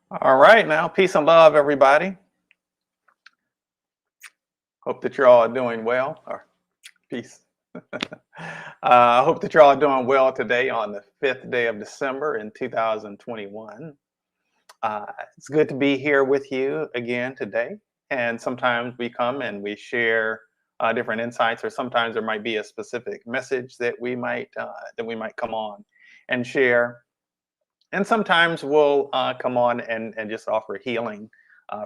All right, now, peace and love, everybody. Hope that you're all doing well. Or peace. I hope that you're all doing well today on the 5th day of December in 2021. Uh, it's good to be here with you again today. And sometimes we come and we share different insights, or sometimes there might be a specific message that we might come on and share. And sometimes we'll come on and just offer healing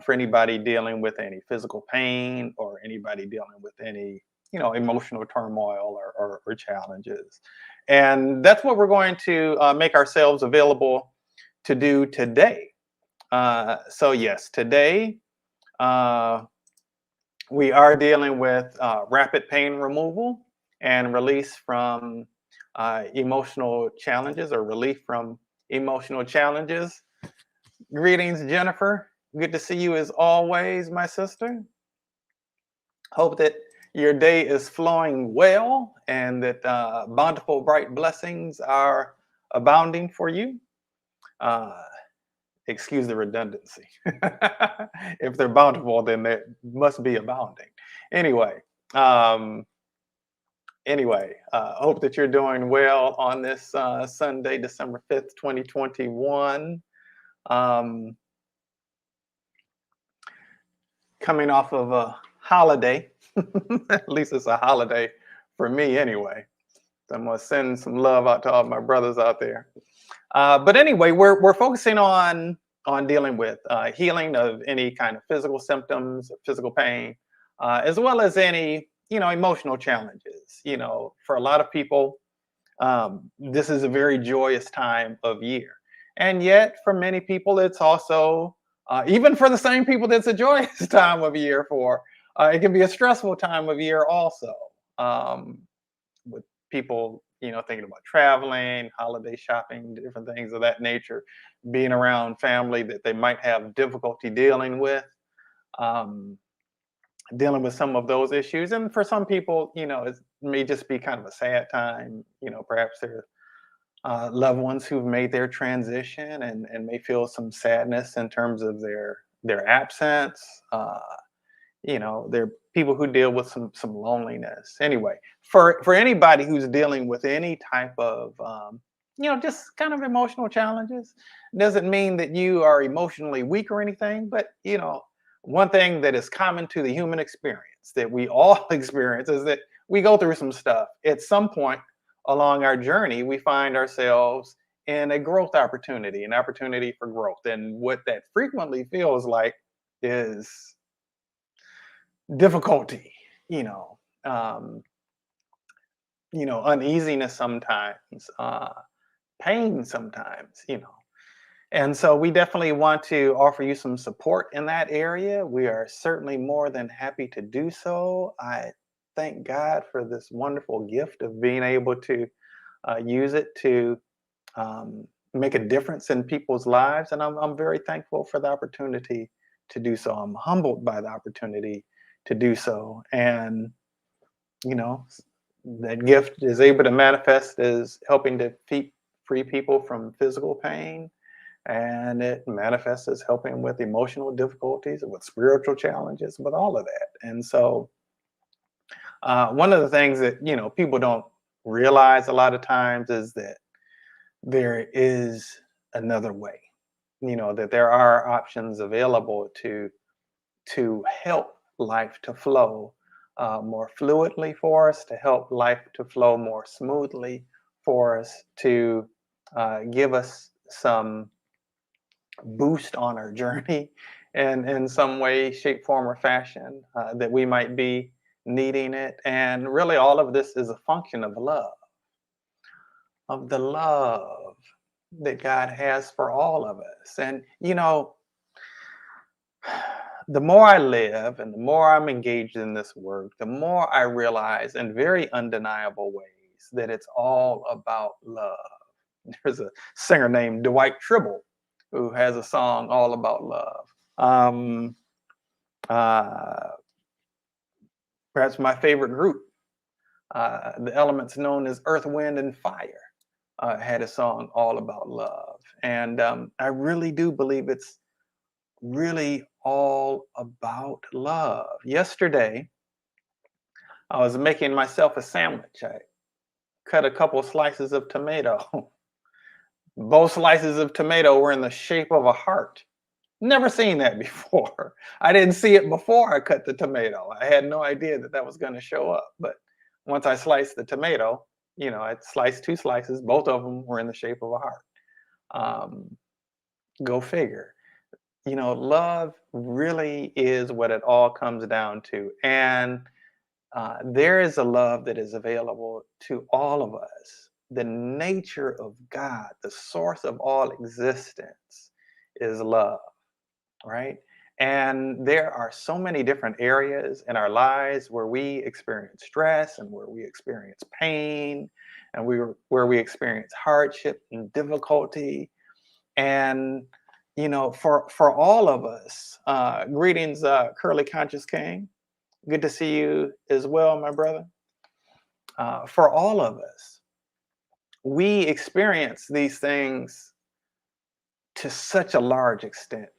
for anybody dealing with any physical pain or anybody dealing with any emotional turmoil or challenges. And that's what we're going to make ourselves available to do today. So yes, today uh, we are dealing with rapid pain removal and release from emotional challenges, or relief from emotional challenges. Greetings, Jennifer. Good to see you as always, my sister. Hope that your day is flowing well and that bountiful, bright blessings are abounding for you. Uh, Excuse the redundancy. If they're bountiful, then they must be abounding. Anyway, um, hope that you're doing well on this Sunday, December 5th, 2021. Um, Coming off of a holiday. At least it's a holiday for me anyway. So I'm gonna send some love out to all my brothers out there. But anyway, we're focusing on dealing with healing of any kind of physical symptoms, physical pain, as well as any emotional challenges. For a lot of people, this is a very joyous time of year, and yet for many people, it's also even for the same people that's a joyous time of year for, it can be a stressful time of year also. Um, with people, thinking about traveling, holiday shopping, different things of that nature, being around family that they might have difficulty um, dealing with some of those issues. And for some people, it may just be kind of a sad time. Perhaps their loved ones who've made their transition and may feel some sadness in terms of their absence. There are people who deal with some loneliness. Anyway, for anybody who's dealing with any type of just kind of emotional challenges, doesn't mean that you are emotionally weak or anything. But one thing that is common to the human experience, that we all experience, is that we go through some stuff. At some point along our journey, we find ourselves in a growth opportunity, an opportunity for growth. And what that frequently feels like is difficulty, you know, um, uneasiness sometimes, pain sometimes. And so we definitely want to offer you some support in that area. We are certainly more than happy to do so. I thank God for this wonderful gift of being able to use it to um, make a difference in people's lives. And I'm very thankful for the opportunity to do so. I'm humbled by the opportunity to do so. And, you know, that gift is able to manifest as helping to free people from physical pain. And it manifests as helping with emotional difficulties, with spiritual challenges, with all of that. And so, one of the things that, people don't realize a lot of times is that there is another way, that there are options available to help life to flow more fluidly for us, to help life to flow more smoothly for us, to give us some boost on our journey and in some way, shape, form, or fashion that we might be needing it. And really, all of this is a function of the love that God has for all of us. And, the more I live and the more I'm engaged in this work, the more I realize in very undeniable ways that it's all about love. There's a singer named Dwight Tribble who has a song all about love. Um, uh, Perhaps my favorite group, the elements known as Earth, Wind, and Fire, had a song all about love. And I really do believe it's really all about love. Yesterday, I was making myself a sandwich. I cut a couple slices of tomato. Both slices of tomato were in the shape of a heart. Never seen that before. I didn't see it before I cut the tomato. I had no idea that that was going to show up. But once I sliced the tomato, I sliced two slices. Both of them were in the shape of a heart. Um, Go figure. Love really is what it all comes down to. And there is a love that is available to all of us. The nature of God, the source of all existence, is love, right? And there are so many different areas in our lives where we experience stress and where we experience pain and where we experience hardship and difficulty. And for all of us, greetings, Curly Conscious King. Good to see you as well, my brother. For all of us, we experience these things to such a large extent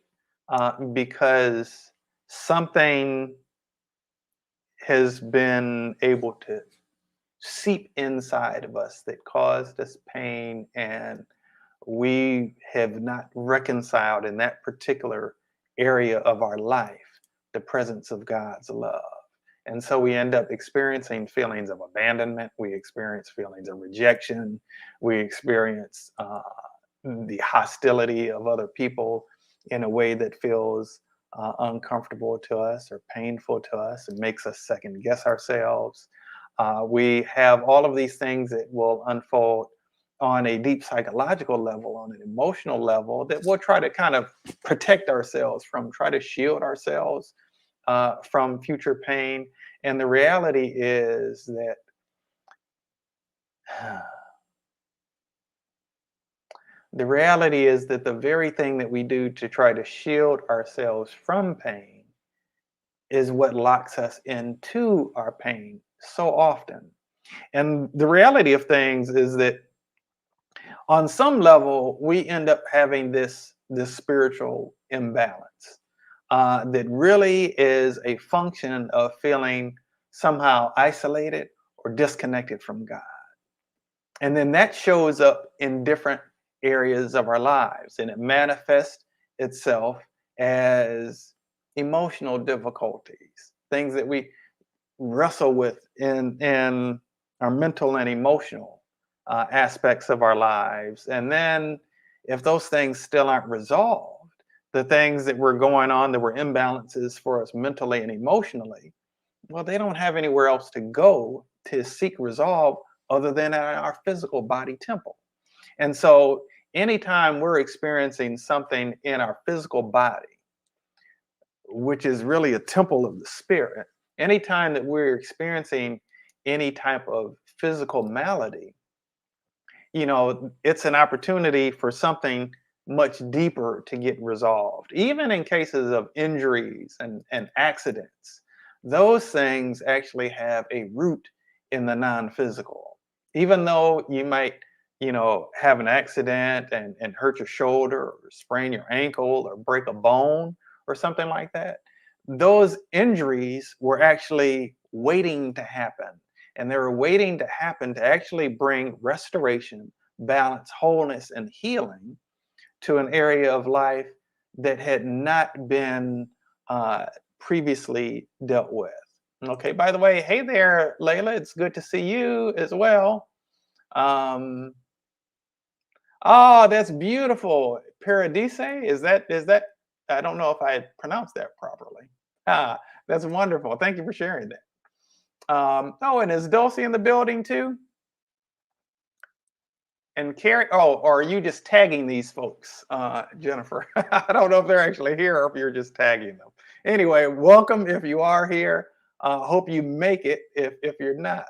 because something has been able to seep inside of us that caused us pain, and we have not reconciled in that particular area of our life the presence of God's love. And so we end up experiencing feelings of abandonment. We experience feelings of rejection. We experience the hostility of other people in a way that feels uncomfortable to us or painful to us. It makes us second guess ourselves. We have all of these things that will unfold on a deep psychological level, on an emotional level, that we'll try to kind of protect ourselves from, try to shield ourselves from future pain. And the reality is that the very thing that we do to try to shield ourselves from pain is what locks us into our pain so often. And the reality of things is that on some level, we end up having this spiritual imbalance that really is a function of feeling somehow isolated or disconnected from God. And then that shows up in different areas of our lives, and it manifests itself as emotional difficulties, things that we wrestle with in our mental and emotional aspects of our lives. And then if those things still aren't resolved, the things that were going on that were imbalances for us mentally and emotionally, well, they don't have anywhere else to go to seek resolve other than in our physical body temple. And so anytime we're experiencing something in our physical body, which is really a temple of the spirit, anytime that we're experiencing any type of physical malady, it's an opportunity for something much deeper to get resolved. Even in cases of injuries and accidents, those things actually have a root in the non-physical. Even though you might, have an accident and hurt your shoulder or sprain your ankle or break a bone or something like that, those injuries were actually waiting to happen. And they were waiting to happen to actually bring restoration, balance, wholeness, and healing to an area of life that had not been previously dealt with. Okay, by the way, hey there, Layla. It's good to see you as well. Um, oh, that's beautiful. Paradise? Is that? I don't know if I pronounced that properly. Ah, that's wonderful. Thank you for sharing that. Oh, and is Dulcie in the building too? And Carrie, oh, or are you just tagging these folks, Jennifer? I don't know if they're actually here or if you're just tagging them. Anyway, welcome if you are here. Hope you make it if you're not.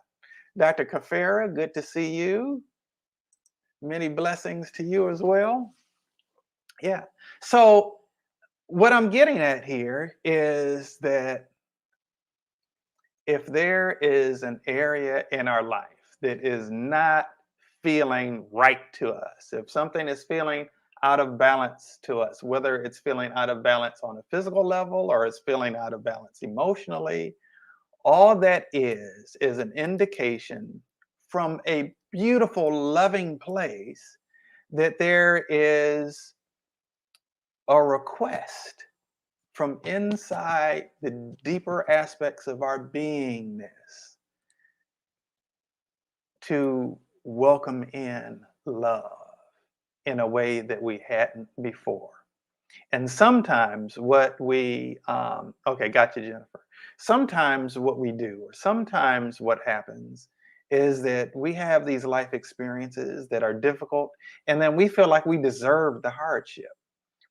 Dr. Kafera, good to see you. Many blessings to you as well. Yeah. So what I'm getting at here is that if there is an area in our life that is not feeling right to us, if something is feeling out of balance to us, whether it's feeling out of balance on a physical level or it's feeling out of balance emotionally. All that is an indication from a beautiful, loving place that there is a request from inside the deeper aspects of our beingness to welcome in love in a way that we hadn't before. And sometimes what we, okay, got you, Jennifer. Sometimes what we do, or sometimes what happens, is that we have these life experiences that are difficult, and then we feel like we deserve the hardship.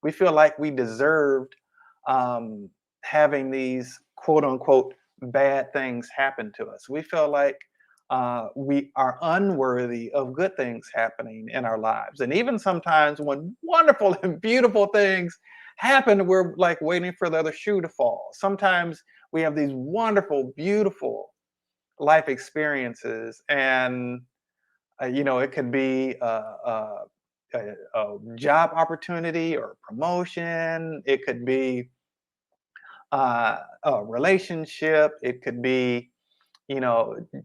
We feel like we deserved um, having these quote unquote bad things happen to us. We feel like we are unworthy of good things happening in our lives. And even sometimes when wonderful and beautiful things happen, we're like waiting for the other shoe to fall. Sometimes we have these wonderful, beautiful life experiences, and it could be a job opportunity or promotion. It could be a relationship. It could be,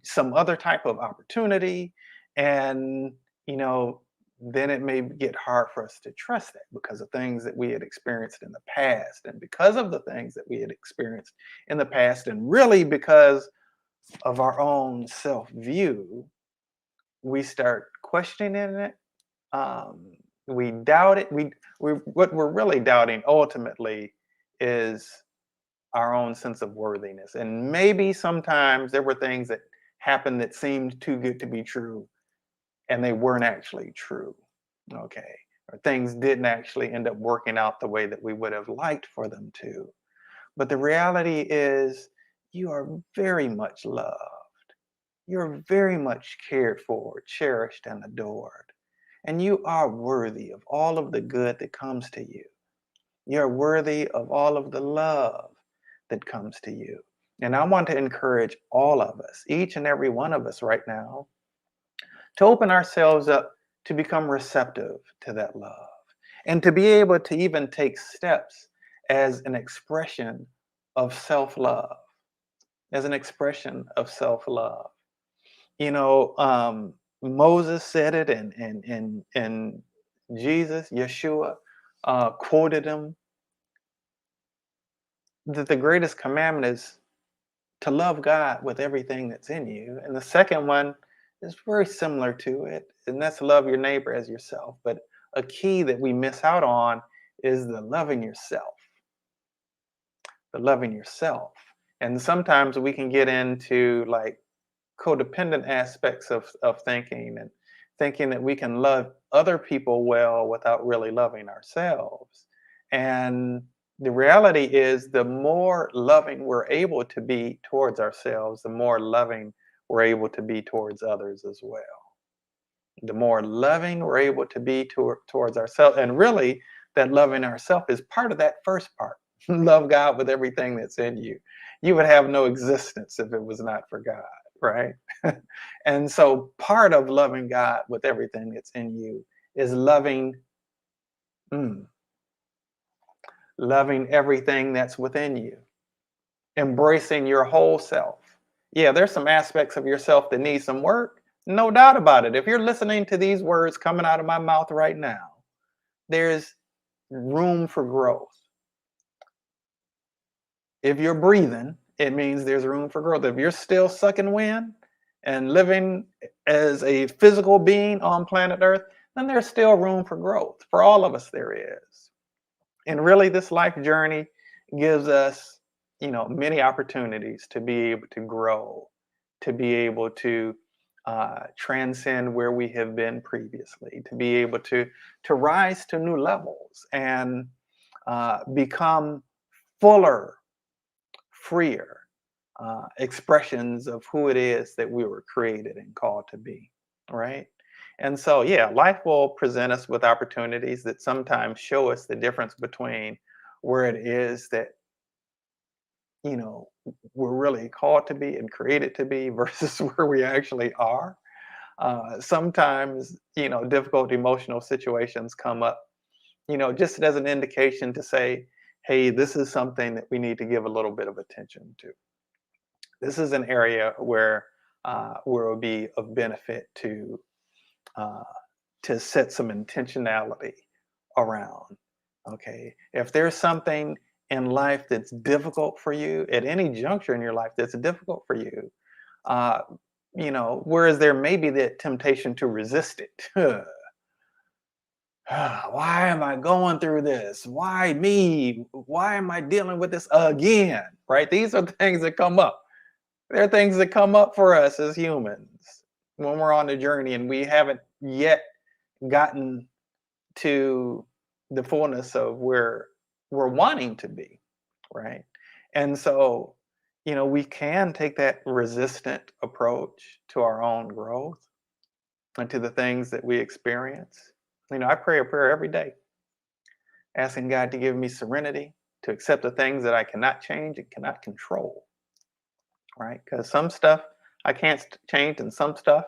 some other type of opportunity. And, you know, then it may get hard for us to trust that because of things that we had experienced in the past. And because of the things that we had experienced in the past, and really because of our own self view, we start questioning it. Um, we doubt it. We what we're really doubting ultimately is our own sense of worthiness. And maybe sometimes there were things that happened that seemed too good to be true, and they weren't actually true. Okay. Or things didn't actually end up working out the way that we would have liked for them to. But the reality is, you are very much loved. You're very much cared for, cherished, and adored. And you are worthy of all of the good that comes to you. You're worthy of all of the love that comes to you. And I want to encourage all of us, each and every one of us right now, to open ourselves up to become receptive to that love and to be able to even take steps as an expression of self love, as an expression of self love. Moses said it, and Jesus, Yeshua, quoted him that the greatest commandment is to love God with everything that's in you. And the second one is very similar to it, and that's love your neighbor as yourself. But a key that we miss out on is the loving yourself, the loving yourself. And sometimes we can get into like codependent aspects of thinking, and thinking that we can love other people well without really loving ourselves. And the reality is, the more loving we're able to be towards ourselves, the more loving we're able to be towards others as well. The more loving we're able to be towards ourselves. And really, that loving ourselves is part of that first part. Love God with everything that's in you. You would have no existence if it was not for God, right? And so part of loving God with everything that's in you is mm, loving everything that's within you, embracing your whole self. Yeah, there's some aspects of yourself that need some work, no doubt about it. If you're listening to these words coming out of my mouth right now, there's room for growth. If you're breathing, it means there's room for growth. If you're still sucking wind and living as a physical being on planet Earth, then there's still room for growth. For all of us, there is. And really, this life journey gives us, many opportunities to be able to grow, to be able to transcend where we have been previously, to be able to rise to new levels and become fuller, freer expressions of who it is that we were created and called to be, right? And so, yeah, life will present us with opportunities that sometimes show us the difference between where it is that, you know, we're really called to be and created to be versus where we actually are. Sometimes, difficult emotional situations come up, just as an indication to say, hey, this is something that we need to give a little bit of attention to. This is an area where it will be of benefit uh, to set some intentionality around. Okay, if there's something in life that's difficult for you at any juncture in your life that's difficult for you, uh, whereas there may be that temptation to resist it. Why am I going through this? Why me? Why am I dealing with this again? Right? These are things that come up. There are things that come up for us as humans when we're on the journey and we haven't yet gotten to the fullness of where we're wanting to be, right? And so, we can take that resistant approach to our own growth and to the things that we experience. I pray a prayer every day, asking God to give me serenity to accept the things that I cannot change and cannot control, right? Because some stuff I can't change and some stuff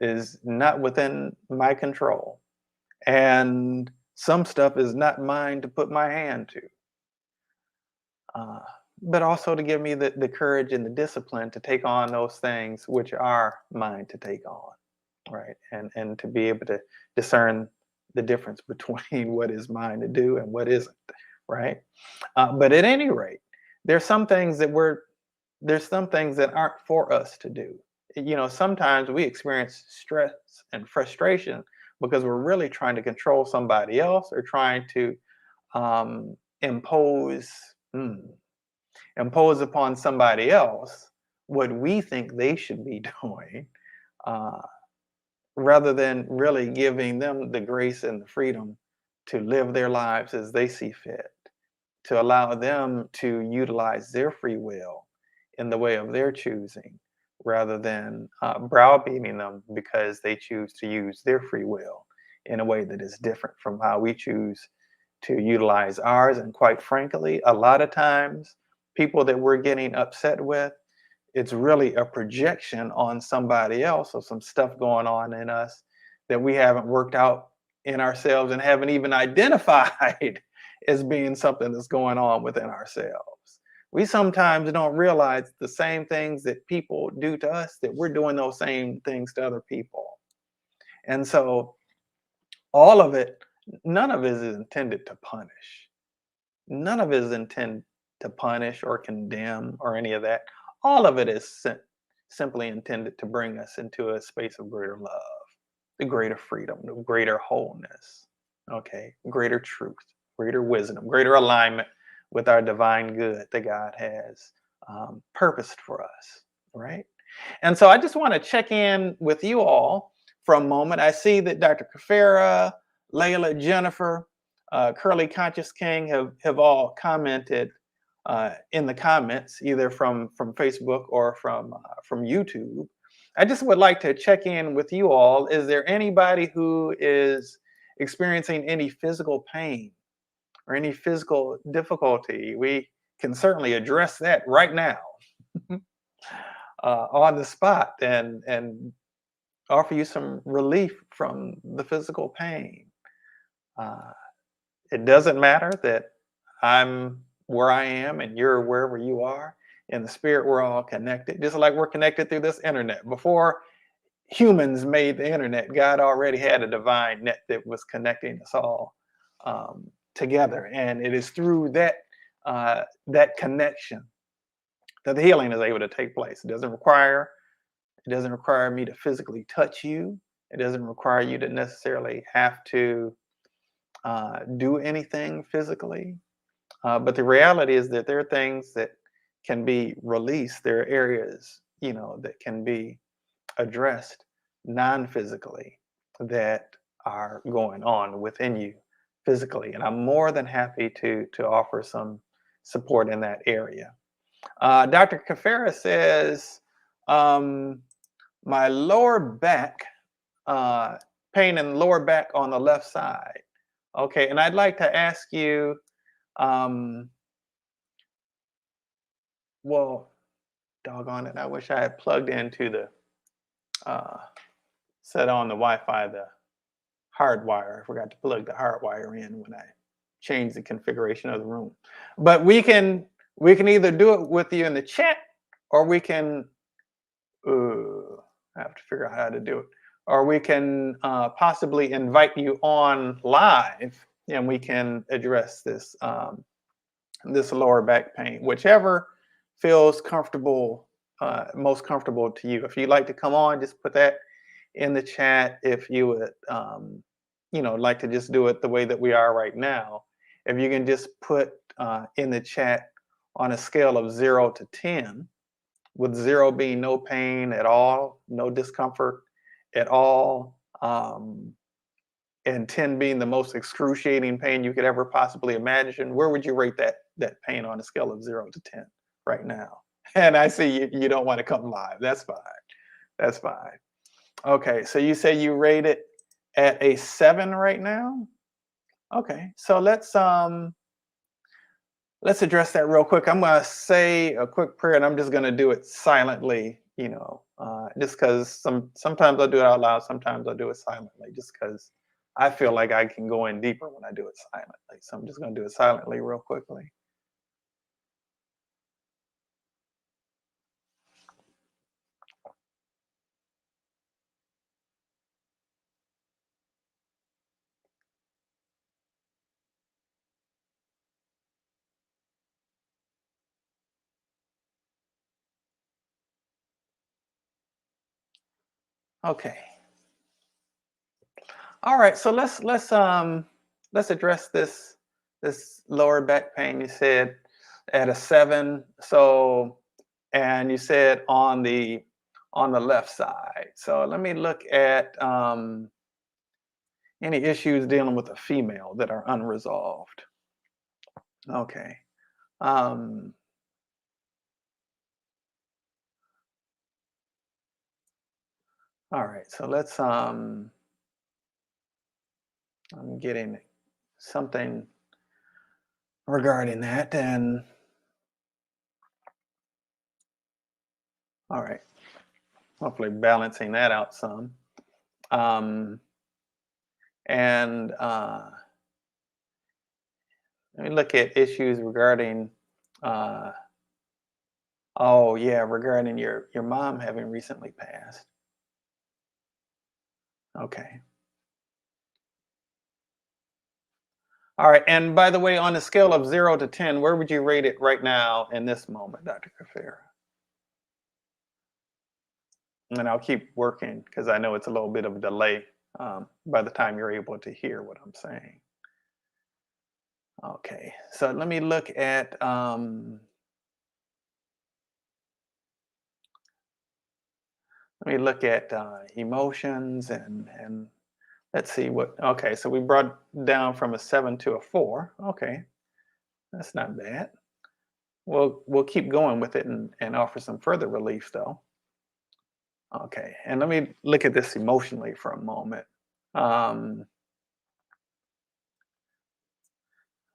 is not within my control. And some stuff is not mine to put my hand to. Uh, but also to give me the courage and the discipline to take on those things which are mine to take on, right? And to be able to discern the difference between what is mine to do and what isn't, right? But at any rate, there's some things that there's some things that aren't for us to do. Sometimes we experience stress and frustration because we're really trying to control somebody else or trying to um, impose impose upon somebody else what we think they should be doing, uh, rather than really giving them the grace and the freedom to live their lives as they see fit, to allow them to utilize their free will in the way of their choosing, rather than browbeating them because they choose to use their free will in a way that is different from how we choose to utilize ours. And quite frankly, a lot of times, people that we're getting upset with, it's really a projection on somebody else or some stuff going on in us that we haven't worked out in ourselves and haven't even identified as being something that's going on within ourselves. We sometimes don't realize the same things that people do to us, that we're doing those same things to other people. And so all of it, none of it is intended to punish. None of it is intended to punish or condemn or any of that. All of it is simply intended to bring us into a space of greater love, the greater freedom, the greater wholeness, okay, greater truth, greater wisdom, greater alignment with our divine good that God has purposed for us, right? And so I just want to check in with you all for a moment. I see that Dr. Kafera, Layla, Jennifer, Curly Conscious King have all commented in the comments, either from Facebook or from YouTube. I just would like to check in with you all. Is there anybody who is experiencing any physical pain or any physical difficulty? We can certainly address that right now on the spot and offer you some relief from the physical pain. Uh, it doesn't matter that I'm where I am and you're wherever you are. In the spirit, we're all connected, just like we're connected through this internet. Before humans made the internet, God already had a divine net that was connecting us all together, and it is through that connection that the healing is able to take place. It doesn't require me to physically touch you. It doesn't require you to necessarily have to do anything physically. But the reality is that there are things that can be released. There are areas, that can be addressed non-physically that are going on within you physically. And I'm more than happy to offer some support in that area. Dr. Kafera says, my lower back, pain in the lower back on the left side. Okay, and I'd like to ask you, um, well, doggone it, I wish I had plugged into the, set on the Wi-Fi, the hard wire. I forgot to plug the hard wire in when I changed the configuration of the room. But we can either do it with you in the chat, or we can I have to figure out how to do it. Or we can possibly invite you on live, and we can address this this lower back pain, whichever feels comfortable, most comfortable to you. If you'd like to come on, just put that in the chat. If you would, like to just do it the way that we are right now, if you can just put in the chat on a scale of 0 to 10, with 0 being no pain at all, no discomfort at all, and 10 being the most excruciating pain you could ever possibly imagine, where would you rate that pain on a scale of 0 to 10 right now? And I see you don't want to come live. That's fine. That's fine. Okay, so you say you rate it at a 7 right now? Okay, so let's address that real quick. I'm going to say a quick prayer, and I'm just going to do it silently, just because sometimes I'll do it out loud, sometimes I'll do it silently, just because I feel like I can go in deeper when I do it silently. So I'm just going to do it silently real quickly. Okay. All right. So let's address this lower back pain. You said at a 7. So, and you said on the left side. So let me look at any issues dealing with a female that are unresolved. Okay. Um, all right. So I'm getting something regarding that, and all right. Hopefully balancing that out some. Um, and let me look at issues regarding oh yeah, regarding your mom having recently passed. Okay. All right. And by the way, on a scale of 0 to 10, where would you rate it right now in this moment, Dr. Kafira? And I'll keep working because I know it's a little bit of a delay by the time you're able to hear what I'm saying. Okay. So let me look at emotions, and let's see what. Okay, so we brought down from a 7 to a 4. Okay, that's not bad. We'll keep going with it and offer some further relief though. Okay, and let me look at this emotionally for a moment. Um,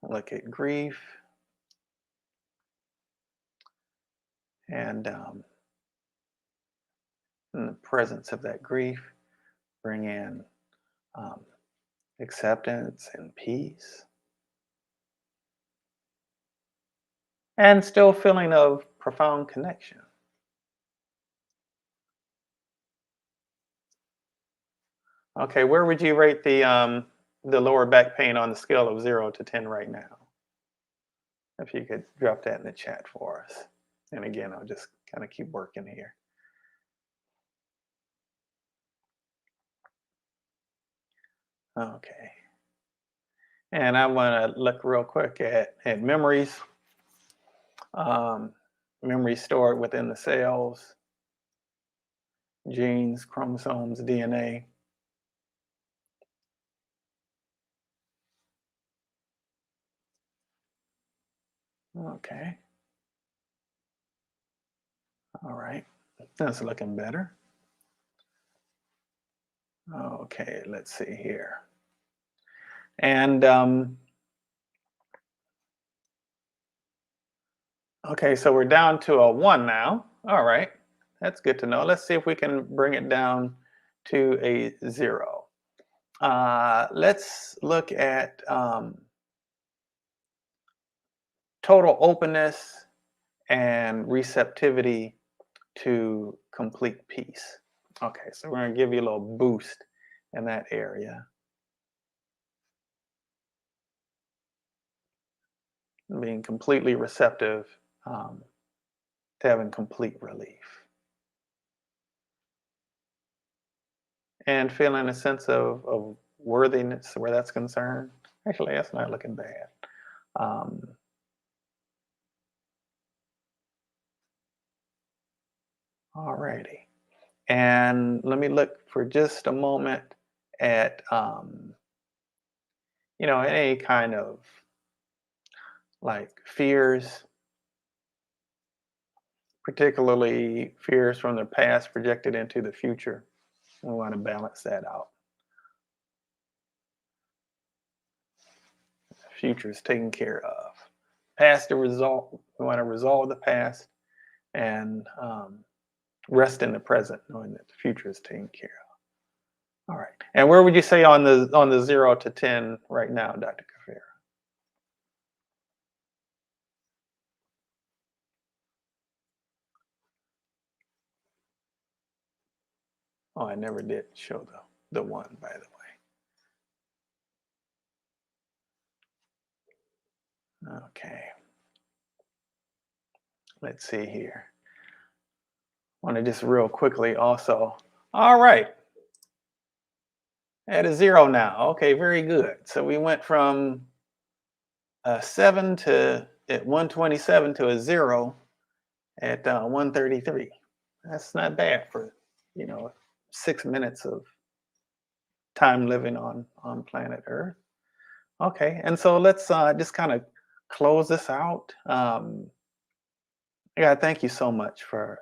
look at grief, and in the presence of that grief, bring in um, acceptance and peace, and still feeling of profound connection. Okay, where would you rate the lower back pain on the scale of 0 to 10 right now? If you could drop that in the chat for us. And again, I'll just kind of keep working here. Okay. And I want to look real quick at memories. Memories stored within the cells, genes, chromosomes, DNA. Okay. All right. That's looking better. Okay, let's see here. And okay, so we're down to a 1 now. All right, that's good to know. Let's see if we can bring it down to a 0. Let's look at total openness and receptivity to complete peace. Okay, so we're going to give you a little boost in that area. Being completely receptive to having complete relief. And feeling a sense of worthiness where that's concerned. Actually, that's not looking bad. Um, Alrighty. And let me look for just a moment at any kind of like fears, particularly fears from the past projected into the future. We want to balance that out. The future is taken care of. Past the result, we want to resolve the past and rest in the present, knowing that the future is taken care of. All right. And where would you say on the 0 to 10 right now, Dr. Kafir? Oh, I never did show the one, by the way. Okay. Let's see here. I want to just real quickly also. All right. At a 0 now. Okay, very good. So we went from a 7 to at 127 to a 0 at 133. That's not bad for, you know, 6 minutes of time living on planet Earth. Okay, and so let's just kind of close this out. God, thank you so much for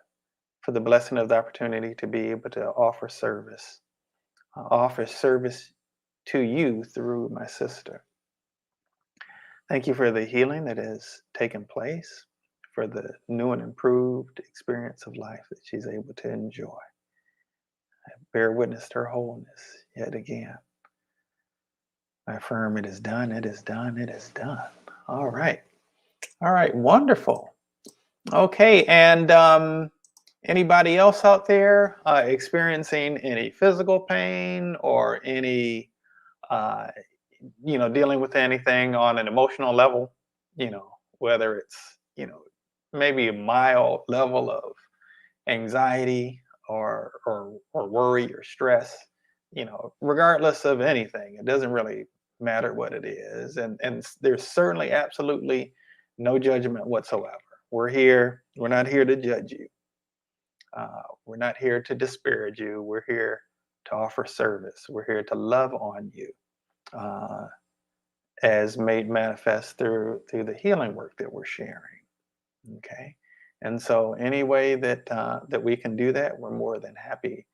the blessing of the opportunity to be able to offer service to you through my sister. Thank you for the healing that has taken place, for the new and improved experience of life that she's able to enjoy. I bear witness to her wholeness yet again. I affirm it is done, it is done, it is done. All right. All right, wonderful. Okay, and anybody else out there experiencing any physical pain or any, uh, dealing with anything on an emotional level, whether it's, maybe a mild level of anxiety or worry or stress, regardless of anything, it doesn't really matter what it is. And there's certainly absolutely no judgment whatsoever. We're not here to judge you. We're not here to disparage you. We're here to offer service. We're here to love on you, uh, as made manifest through the healing work that we're sharing. Okay, and so any way that we can do that, we're more than happy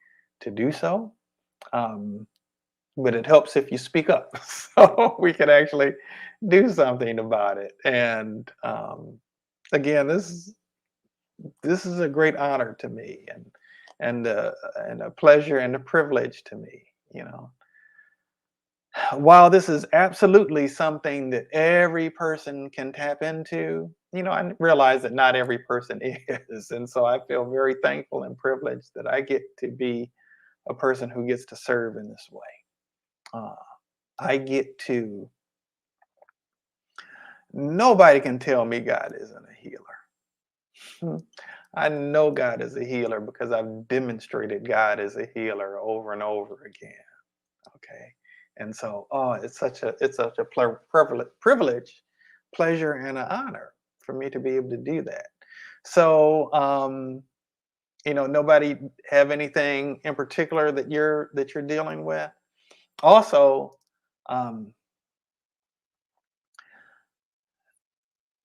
to do so. Um, but it helps if you speak up, so we can actually do something about it. And again, this is a great honor to me, and a pleasure and a privilege to me. While this is absolutely something that every person can tap into, I realize that not every person is. And so I feel very thankful and privileged that I get to be a person who gets to serve in this way. Uh, I get to, nobody can tell me God isn't a healer. I know God is a healer because I've demonstrated God is a healer over and over again. Okay. And so, it's such a privilege, pleasure, and an honor for me to be able to do that. So, nobody have anything in particular that you're dealing with. Also, um,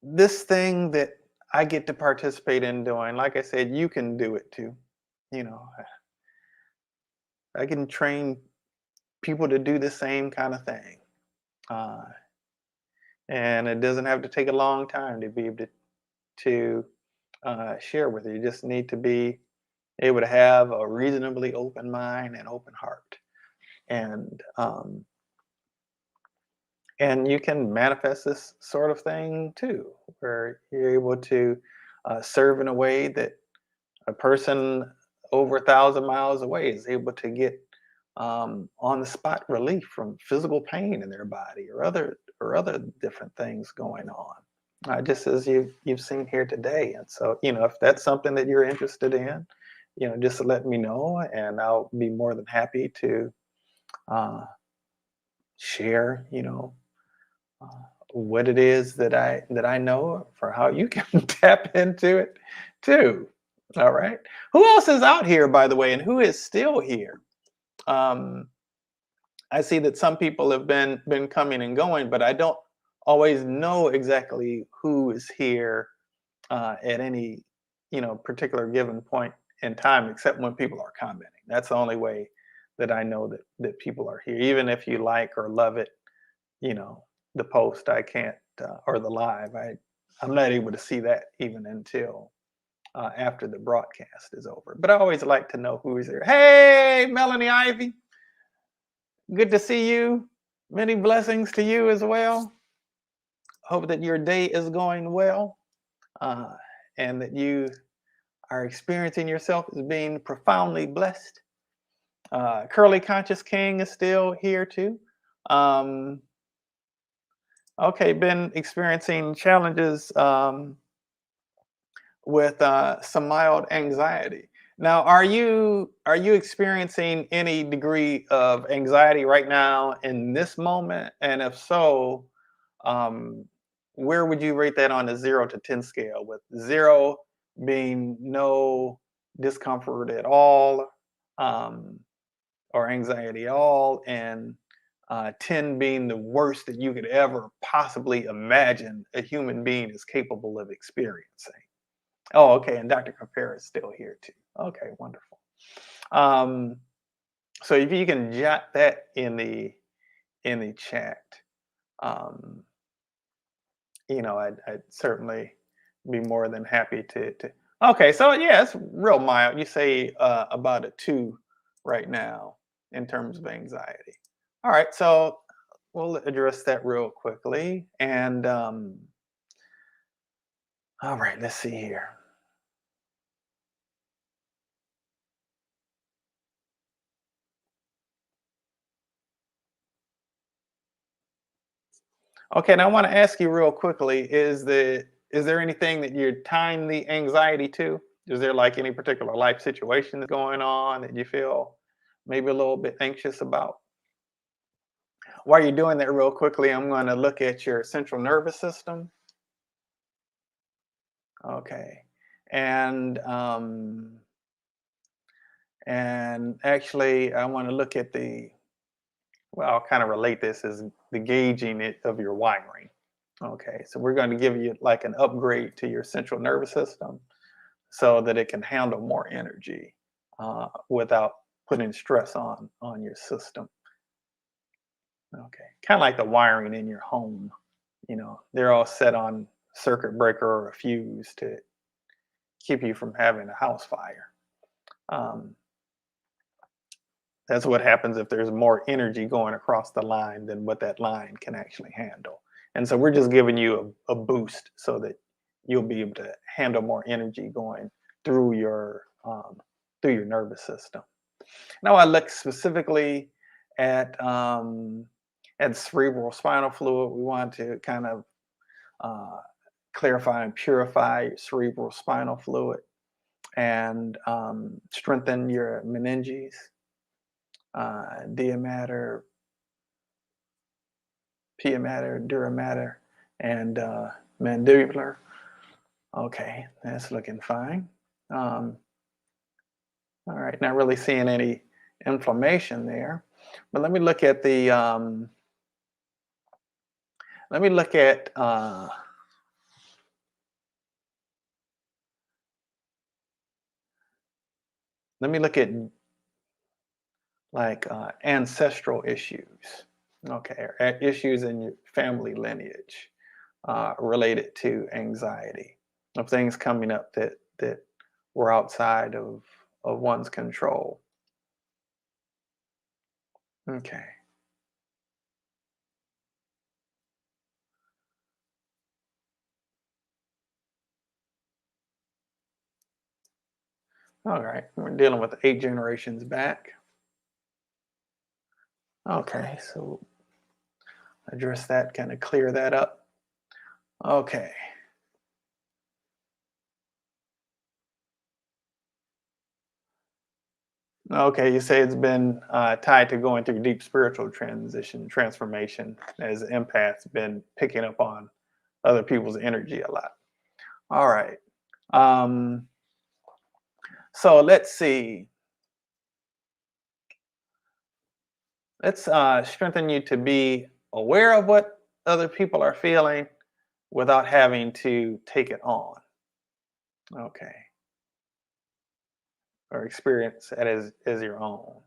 this thing that I get to participate in doing, like I said, you can do it too. You know, I can train people to do the same kind of thing. Uh, and it doesn't have to take a long time to be able to share with you. You just need to be able to have a reasonably open mind and open heart. and um, and you can manifest this sort of thing too, where you're able to serve in a way that a person over 1,000 miles away is able to get on the spot relief from physical pain in their body or other different things going on. Just as you've seen here today. And so, if that's something that you're interested in, just let me know, and I'll be more than happy to uh, share, uh, what it is that I know for how you can tap into it too. All right. Who else is out here, by the way, and who is still here? Um, I see that some people have been coming and going, but I don't always know exactly who is here at any particular given point in time, except when people are commenting. That's the only way that I know that people are here. Even if you like or love it, you know, the post, I can't or the live, I'm not able to see that even until after the broadcast is over. But I always like to know who is there. Hey, Melanie Ivy, good to see you. Many blessings to you as well. Hope that your day is going well, uh, and that you are experiencing yourself as being profoundly blessed. Curly Conscious King is still here too. Um, okay, been experiencing challenges with some mild anxiety. Now, are you experiencing any degree of anxiety right now in this moment? And if so, um, where would you rate that on a 0 to 10 scale? With 0 being no discomfort at all, um, or anxiety at all, and 10 being the worst that you could ever possibly imagine a human being is capable of experiencing. Oh, okay, and Dr. Compare is still here too. Okay, wonderful. Um, so if you can jot that in the chat, um, I'd certainly be more than happy to. Okay, so yeah, it's real mild. You say about a 2 right now in terms of anxiety. All right, so we'll address that real quickly. And all right, let's see here. Okay, and I want to ask you real quickly, is there anything that you're tying the anxiety to? Is there like any particular life situation that's going on that you feel maybe a little bit anxious about? While you're doing that real quickly, I'm going to look at your central nervous system. Okay. And and actually I want to look at well, I'll kind of relate this as the gauging it of your wiring. Okay, so we're going to give you like an upgrade to your central nervous system so that it can handle more energy without putting stress on your system. Okay, kind of like the wiring in your home. They're all set on circuit breaker or a fuse to keep you from having a house fire. Um, that's what happens if there's more energy going across the line than what that line can actually handle. And so we're just giving you a boost so that you'll be able to handle more energy going through your nervous system. Now I look specifically at cerebral spinal fluid. We want to kind of uh, clarify and purify your cerebral spinal fluid and strengthen your meninges, dia mater, pia mater, dura mater, and mandibular. Okay, that's looking fine. Um, all right, not really seeing any inflammation there. But let me look at let me look at like ancestral issues, okay, or issues in your family lineage related to anxiety, of things coming up that were outside of one's control. Okay. All right. We're dealing with 8 generations back. Okay. So address that, kind of clear that up. Okay. Okay. You say it's been tied to going through deep spiritual transformation, as empaths been picking up on other people's energy a lot. All right. Um, so let's see. Let's strengthen you to be aware of what other people are feeling without having to take it on. Okay. Or experience it as your own.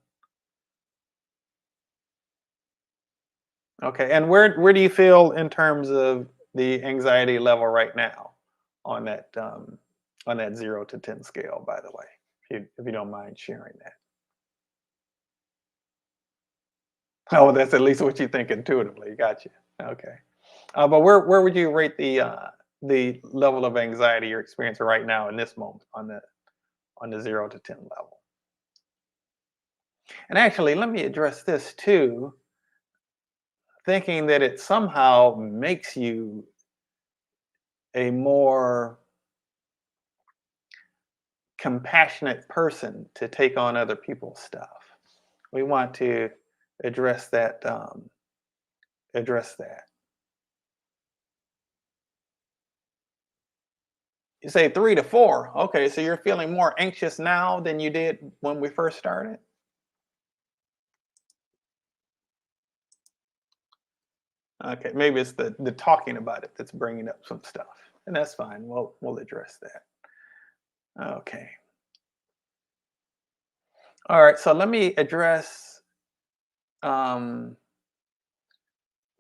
Okay. And where do you feel in terms of the anxiety level right now on that 0 to 10 scale, by the way, if you don't mind sharing that. Oh, that's at least what you think intuitively. Gotcha. Okay. But where would you rate the level of anxiety you're experiencing right now in this moment on the 0 to 10 level? And actually, let me address this too, thinking that it somehow makes you a more compassionate person to take on other people's stuff. We want to address that. Address that. You say 3 to 4. Okay, so you're feeling more anxious now than you did when we first started. Okay, maybe it's the talking about it that's bringing up some stuff, and that's fine. We'll address that. Okay. All right. So let me address um,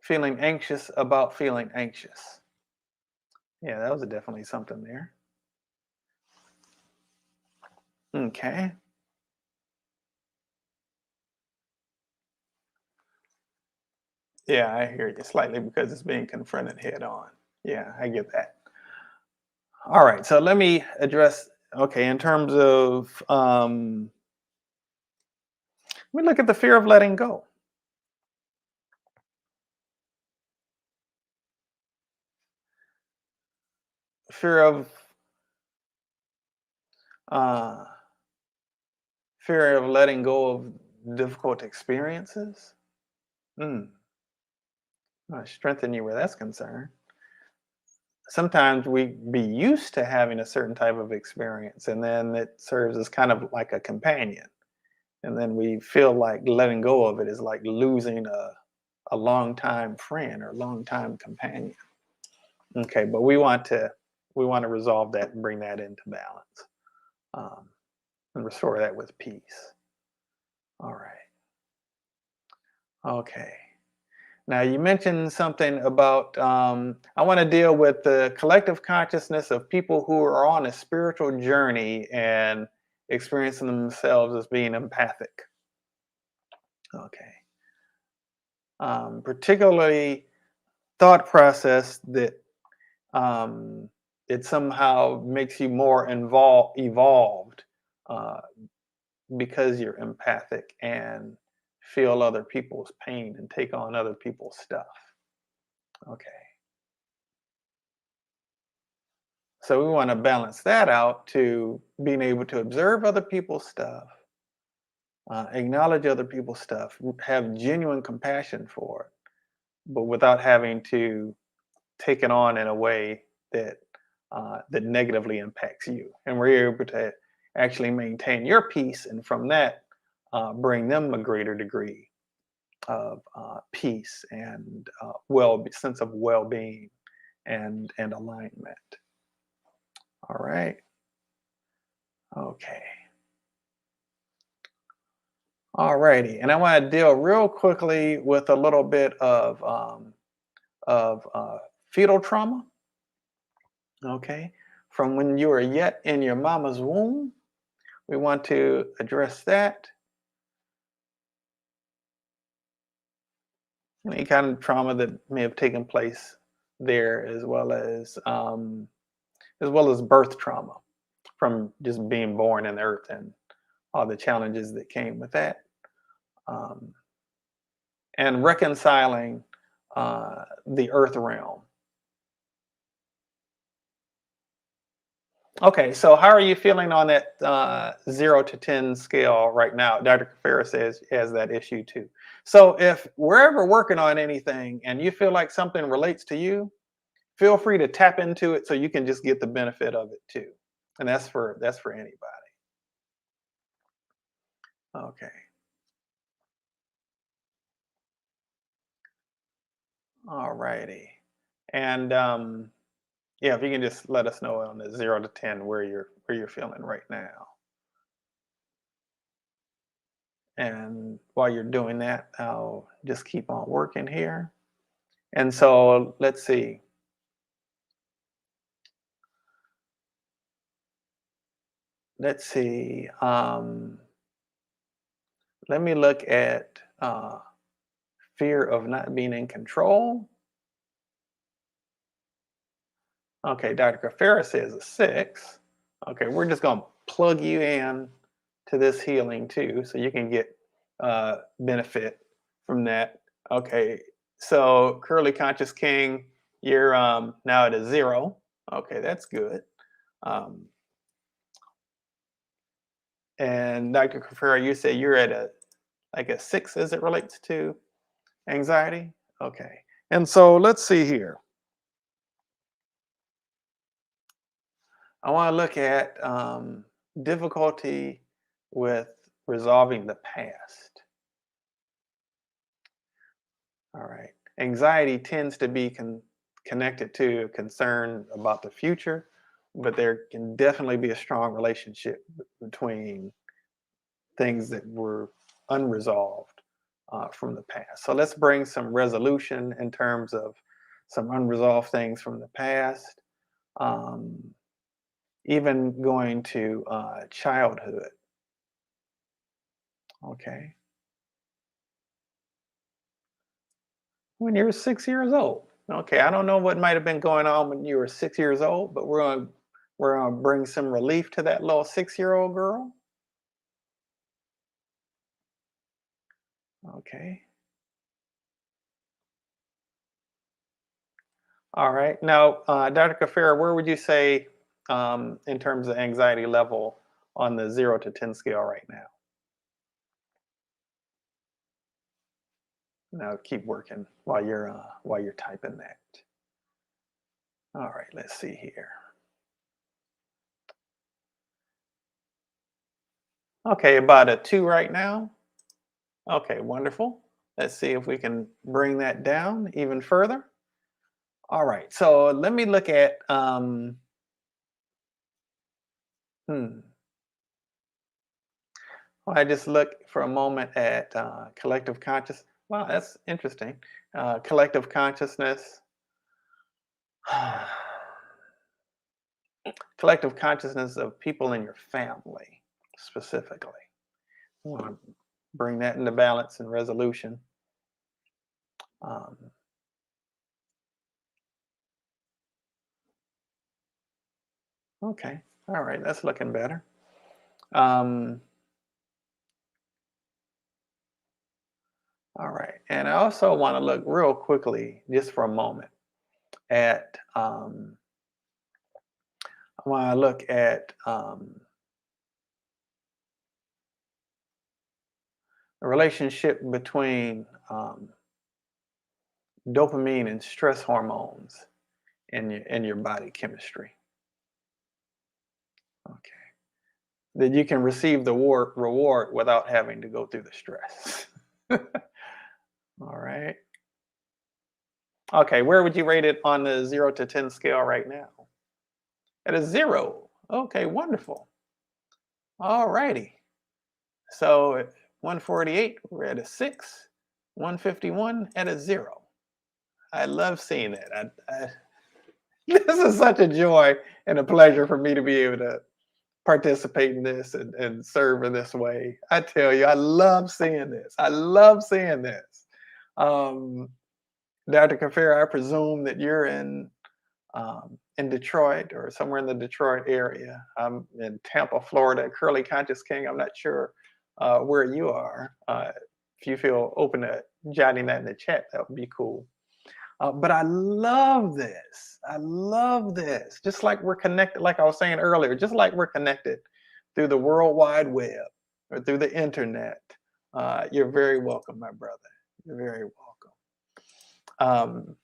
feeling anxious about feeling anxious. Yeah, that was definitely something there. Okay. Yeah, I hear you slightly because it's being confronted head on. Yeah, I get that. All right. So let me address. Okay, in terms of, we look at the fear of letting go. Fear of uh, fear of letting go of difficult experiences. Mm, strengthen you where that's concerned. Sometimes we be used to having a certain type of experience, and then it serves as kind of like a companion, and then we feel like letting go of it is like losing a longtime friend or longtime companion. Okay, but we want to resolve that and bring that into balance, um, and restore that with peace. All right. Okay. Now, you mentioned something about, I want to deal with the collective consciousness of people who are on a spiritual journey and experiencing themselves as being empathic. Okay. Particularly thought process that um, it somehow makes you more evolved uh, because you're empathic and feel other people's pain and take on other people's stuff. Okay. So we want to balance that out to being able to observe other people's stuff, acknowledge other people's stuff, have genuine compassion for it, but without having to take it on in a way that negatively impacts you. And we're able to actually maintain your peace, and from that, bring them a greater degree of peace and sense of well-being and alignment. All right. Okay. Alrighty, and I want to deal real quickly with a little bit of fetal trauma. Okay, from when you were yet in your mama's womb, we want to address that. any kind of trauma that may have taken place there, as well as birth trauma from just being born in the earth and all the challenges that came with that, um, and reconciling the earth realm. Okay, so how are you feeling on that 0 to 10 scale right now? Dr. Kafara says he has that issue too. So if we're ever working on anything and you feel like something relates to you, feel free to tap into it so you can just get the benefit of it too. And that's for anybody. Okay. All righty. And yeah, if you can just let us know on the 0 to 10 where you're feeling right now. And while you're doing that, I'll just keep on working here. And so let's see. Let's see. Let me look at fear of not being in control. Okay, Dr. Kafara says a 6. Okay, we're just going to plug you in to this healing too, so you can get benefit from that. Okay, so Curly Conscious King, you're now at a 0. Okay, that's good. Um, and Dr. Kafara, you say you're at a 6 as it relates to anxiety. Okay, and so let's see here. I want to look at difficulty with resolving the past. All right. Anxiety tends to be connected to concern about the future, but there can definitely be a strong relationship between things that were unresolved from the past. So let's bring some resolution in terms of some unresolved things from the past, um, even going to childhood. Okay. When you were 6 years old. Okay, I don't know what might have been going on when you were 6 years old, but we're gonna bring some relief to that little 6-year-old girl. Okay. All right. Now, Dr. Kafira, where would you say in terms of anxiety level on the 0 to 10 scale right now? Now keep working while you're typing that. All right, let's see here. Okay, about a 2 right now. Okay, wonderful. Let's see if we can bring that down even further. All right, so let me look at hmm. Well, I just look for a moment at collective conscious. Wow, that's interesting. Collective consciousness. Collective consciousness of people in your family specifically. I want to bring that into balance and resolution. Um, okay, all right, that's looking better. Um, all right, and I also want to look real quickly, just for a moment, at I want to look at the relationship between dopamine and stress hormones in your body chemistry. Okay. That you can receive the reward without having to go through the stress. All right. Okay, where would you rate it on the 0 to 10 scale right now? At a 0. Okay, wonderful. All righty. So at 148, we're at a 6. 151 at a 0. I love seeing that. This is such a joy and a pleasure for me to be able to participate in this and serve in this way. I tell you, I love seeing this. I love seeing this. Um, Dr. Kafir, I presume that you're in Detroit or somewhere in the Detroit area. I'm in Tampa, Florida. Curly Conscious King, I'm not sure where you are. If you feel open to jotting that in the chat, that would be cool. But I love this. I love this. Just like we're connected, like I was saying earlier, just like we're connected through the World Wide Web or through the internet. You're very welcome, my brother. You're very welcome. Um,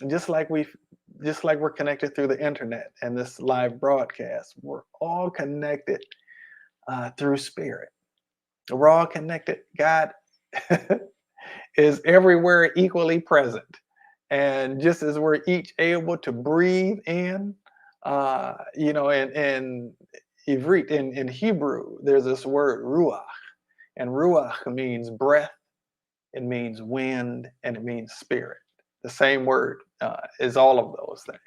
just like we're connected through the internet and this live broadcast, we're all connected through spirit. We're all connected. God is everywhere equally present. And just as we're each able to breathe in, in Ivrit, in Hebrew, there's this word ruach, and ruach means breath, it means wind, and it means spirit. The same word is all of those things.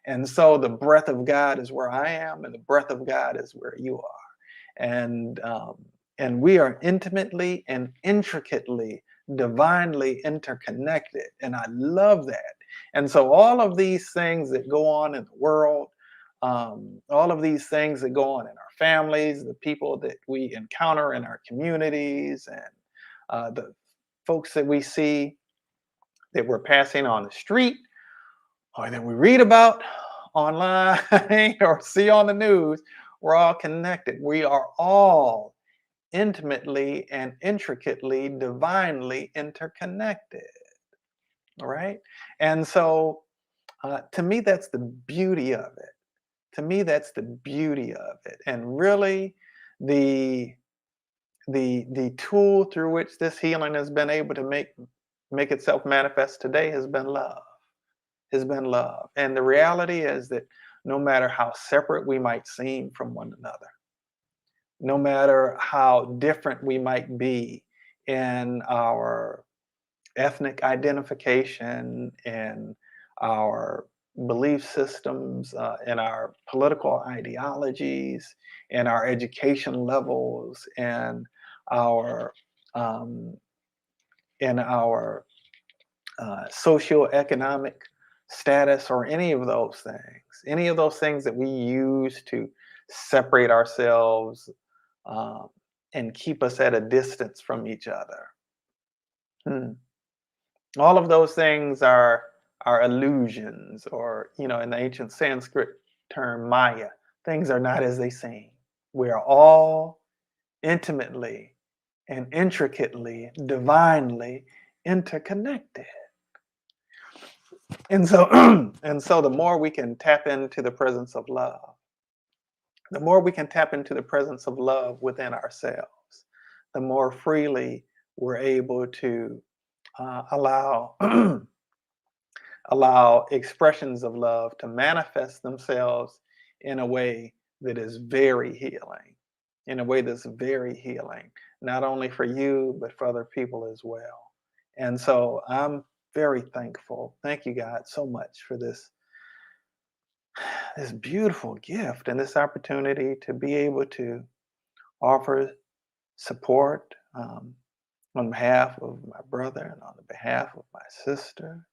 And so the breath of God is where I am, and the breath of God is where you are. And we are intimately and intricately, divinely interconnected. And I love that. And so all of these things that go on in the world, all of these things that go on in our families, the people that we encounter in our communities, and the folks that we see that we're passing on the street, or that we read about online or see on the news, we're all connected. We are all intimately and intricately, divinely interconnected. All right. And so to me, that's the beauty of it. To me, that's the beauty of it. And really, the the tool through which this healing has been able to make itself manifest today has been love. Has been love. And the reality is that no matter how separate we might seem from one another, no matter how different we might be in our ethnic identification, in our belief systems, in our political ideologies, in our education levels, our um, in our socioeconomic status, or any of those things that we use to separate ourselves um, and keep us at a distance from each other. Hmm. All of those things are illusions, or in the ancient Sanskrit term Maya. Things are not as they seem. We are all intimately and intricately, divinely interconnected. And so, and so the more we can tap into the presence of love, the more we can tap into the presence of love within ourselves, the more freely we're able to allow allow expressions of love to manifest themselves in a way that is very healing, in a way that's very healing, not only for you, but for other people as well. And so I'm very thankful. Thank you, God, so much for this beautiful gift and this opportunity to be able to offer support on behalf of my brother and on the behalf of my sister.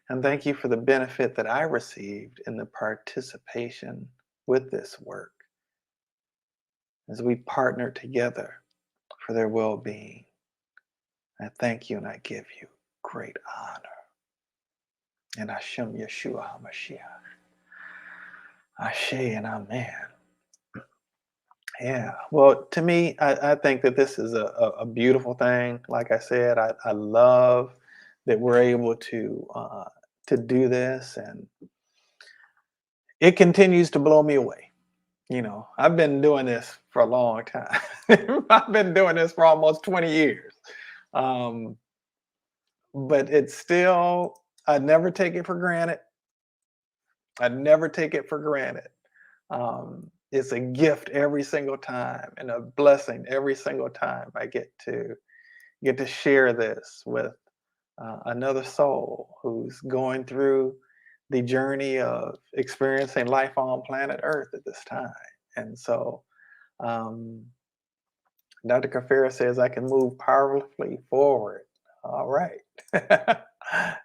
And thank you for the benefit that I received in the participation with this work as we partner together for their well being. I thank you and I give you great honor. And Hashem Yeshua HaMashiach. Ashe and Amen. Yeah. Well, to me, I think that this is a beautiful thing. Like I said, I love that we're able to do this, and it continues to blow me away. I've been doing this for a long time. I've been doing this for almost 20 years. Um, but it's still, I never take it for granted. I never take it for granted. It's a gift every single time and a blessing every single time I get to share this with another soul who's going through the journey of experiencing life on planet Earth at this time. And so, um, Dr. Kafira says I can move powerfully forward. All right.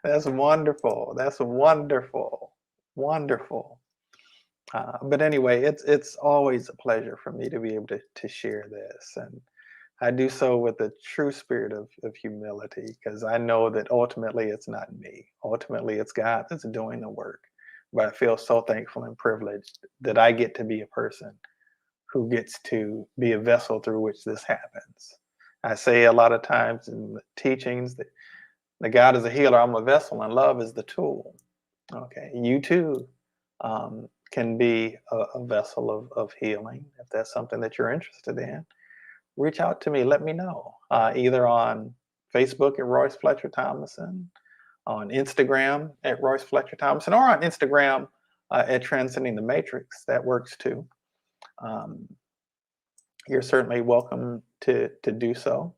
That's wonderful. That's wonderful. Wonderful. But anyway, it's always a pleasure for me to be able to share this. And I do so with a true spirit of humility because I know that ultimately it's not me. Ultimately, it's God that's doing the work. But I feel so thankful and privileged that I get to be a person who gets to be a vessel through which this happens. I say a lot of times in the teachings that God is a healer, I'm a vessel, and love is the tool. Okay, you too can be a vessel of healing if that's something that you're interested in. Reach out to me. Let me know either on Facebook at Royce Fletcher Thomason, on Instagram at Royce Fletcher Thomason, or on Instagram at Transcending the Matrix. That works too. Um, you're certainly welcome to do so.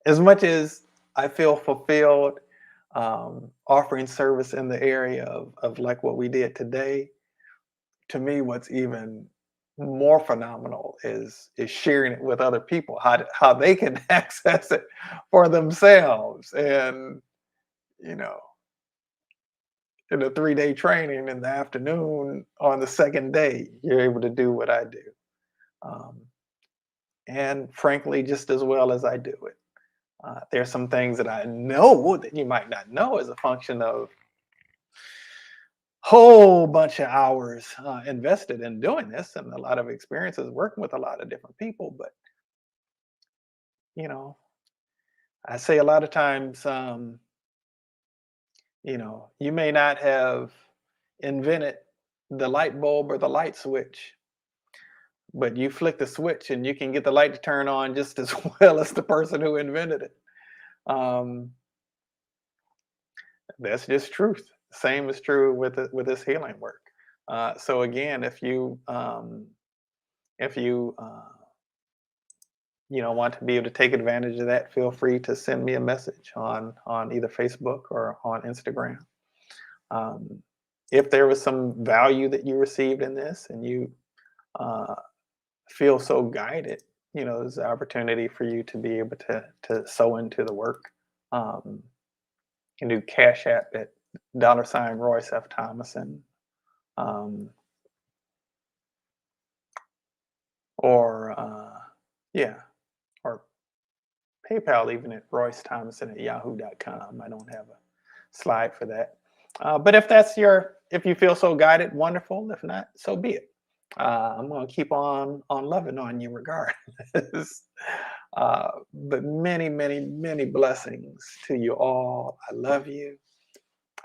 As much as I feel fulfilled offering service in the area of like what we did today, to me, what's even more phenomenal is sharing it with other people, how they can access it for themselves. And you know, in a 3-day training in the afternoon, on the second day, you're able to do what I do. Um, and frankly, just as well as I do it. There's some things that I know that you might not know as a function of whole bunch of hours invested in doing this and a lot of experiences working with a lot of different people. But you know, I say a lot of times, you may not have invented the light bulb or the light switch, but you flick the switch and you can get the light to turn on just as well as the person who invented it. Um, that's just truth. Same is true with this healing work. So again, if you want to be able to take advantage of that, feel free to send me a message on either Facebook or on Instagram. Um, if there was some value that you received in this and you uh, feel so guided, there's an opportunity for you to be able to sow into the work. Um, you can do Cash App at $Royce F. Thomason. Um, or yeah, or PayPal even at Royce Thomason at yahoo.com. I don't have a slide for that. But if you feel so guided, wonderful. If not, so be it. I'm going to keep on loving on you regardless. But many, many, many blessings to you all. I love you.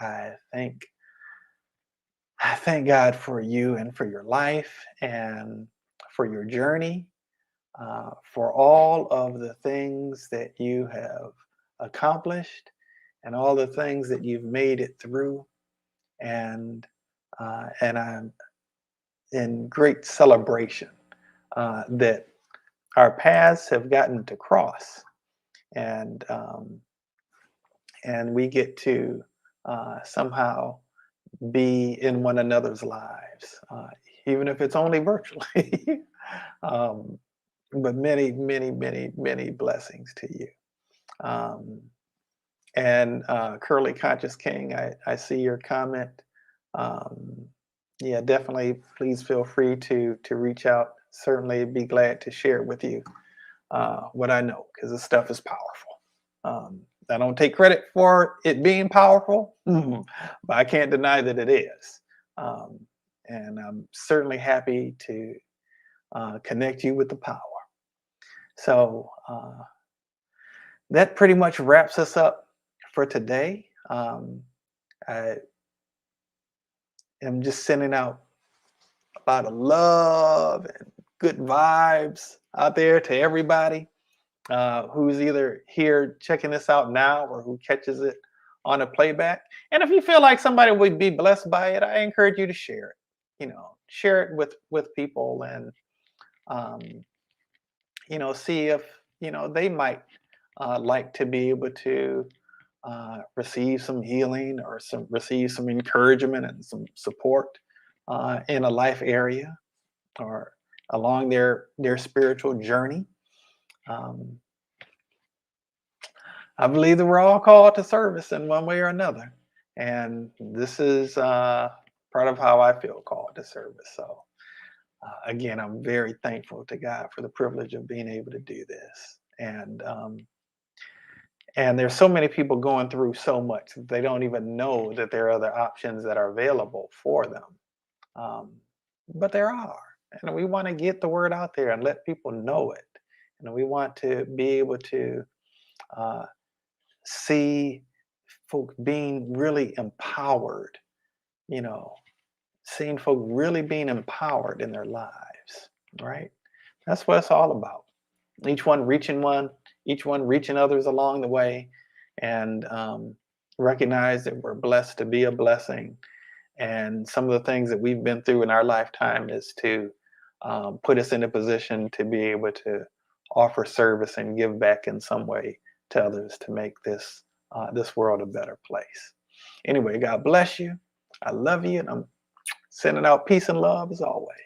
I thank I thank God for you and for your life and for your journey, for all of the things that you have accomplished and all the things that you've made it through. And I'm in great celebration that our paths have gotten to cross, and and we get to somehow be in one another's lives, even if it's only virtually. um, but many, many, many, many blessings to you. Um, and Curly Conscious King, I see your comment. Um, yeah, definitely. Please feel free to reach out. Certainly, be glad to share with you what I know because this stuff is powerful. I don't take credit for it being powerful, but I can't deny that it is. Um, and I'm certainly happy to connect you with the power. So that pretty much wraps us up for today. I am just sending out a lot of love and good vibes out there to everybody who's either here checking this out now or who catches it on a playback. And if you feel like somebody would be blessed by it, I encourage you to share it. Share it with people and um, see if they might like to be able to receive some healing or receive some encouragement and some support in a life area, or along their spiritual journey. Um, I believe that we're all called to service in one way or another, and this is part of how I feel called to service. So again, I'm very thankful to God for the privilege of being able to do this. And there's so many people going through so much that they don't even know that there are other options that are available for them. Um, but there are, and we want to get the word out there and let people know it. And we want to be able to uh, see folk being really empowered, you know, seeing folk really being empowered in their lives, right? That's what it's all about. Each one reaching one, each one reaching others along the way, and recognize that we're blessed to be a blessing. And some of the things that we've been through in our lifetime is to put us in a position to be able to offer service and give back in some way to others to make this world a better place. Anyway, God bless you. I love you, and I'm sending out peace and love as always.